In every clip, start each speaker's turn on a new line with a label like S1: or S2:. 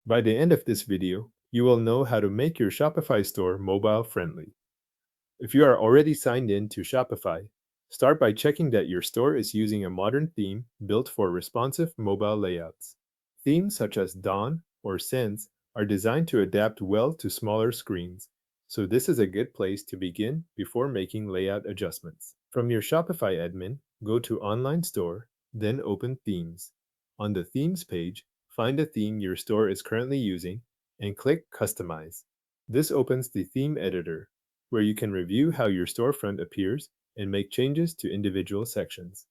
S1: By the end of this video, you will know how to make your Shopify store mobile-friendly. If you are already signed in to Shopify, start by checking that your store is using a modern theme built for responsive mobile layouts. Themes such as Dawn or Sense are designed to adapt well to smaller screens, so this is a good place to begin before making layout adjustments. From your Shopify admin, go to Online Store, then open Themes. On the Themes page, find the theme your store is currently using and click Customize. This opens the theme editor, where you can review how your storefront appears and make changes to individual sections.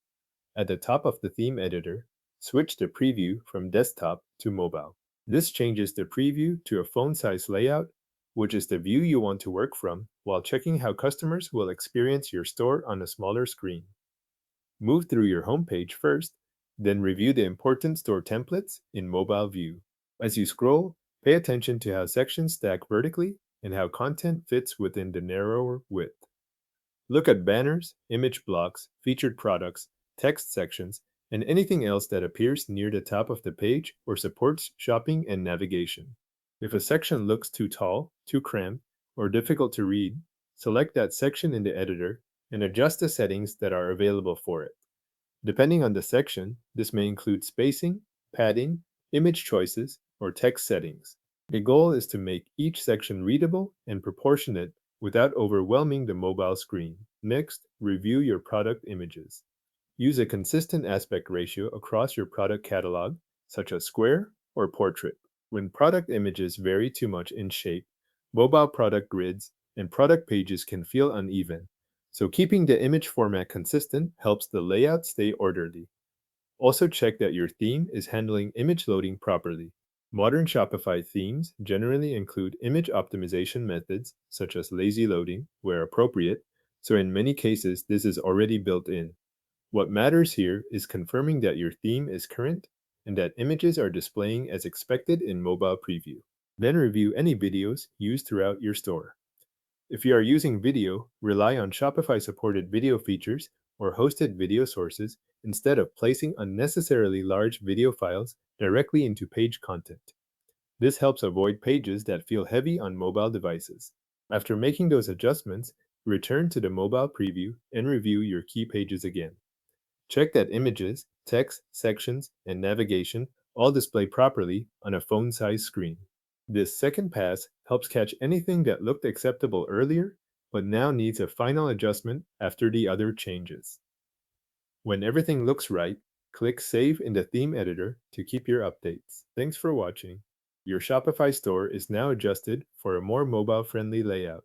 S1: At the top of the theme editor, switch the preview from desktop to mobile. This changes the preview to a phone-size layout, which is the view you want to work from while checking how customers will experience your store on a smaller screen. Move through your homepage first, then review the important store templates in mobile view. As you scroll, pay attention to how sections stack vertically and how content fits within the narrower width. Look at banners, image blocks, featured products, text sections, and anything else that appears near the top of the page or supports shopping and navigation. If a section looks too tall, too cramped, or difficult to read, select that section in the editor and adjust the settings that are available for it. Depending on the section, this may include spacing, padding, image choices, or text settings. The goal is to make each section readable and proportionate without overwhelming the mobile screen. Next, review your product images. Use a consistent aspect ratio across your product catalog, such as square or portrait. When product images vary too much in shape, mobile product grids and product pages can feel uneven, so keeping the image format consistent helps the layout stay orderly. Also check that your theme is handling image loading properly. Modern Shopify themes generally include image optimization methods such as lazy loading where appropriate, so in many cases this is already built in. What matters here is confirming that your theme is current and that images are displaying as expected in mobile preview. Then review any videos used throughout your store. If you are using video, rely on Shopify supported video features or hosted video sources instead of placing unnecessarily large video files directly into page content. This helps avoid pages that feel heavy on mobile devices. After making those adjustments, return to the mobile preview and review your key pages again. Check that images, text, sections, and navigation all display properly on a phone-sized screen. This second pass helps catch anything that looked acceptable earlier, but now needs a final adjustment after the other changes. When everything looks right, click Save in the theme editor to keep your updates. Thanks for watching. Your Shopify store is now adjusted for a more mobile-friendly layout.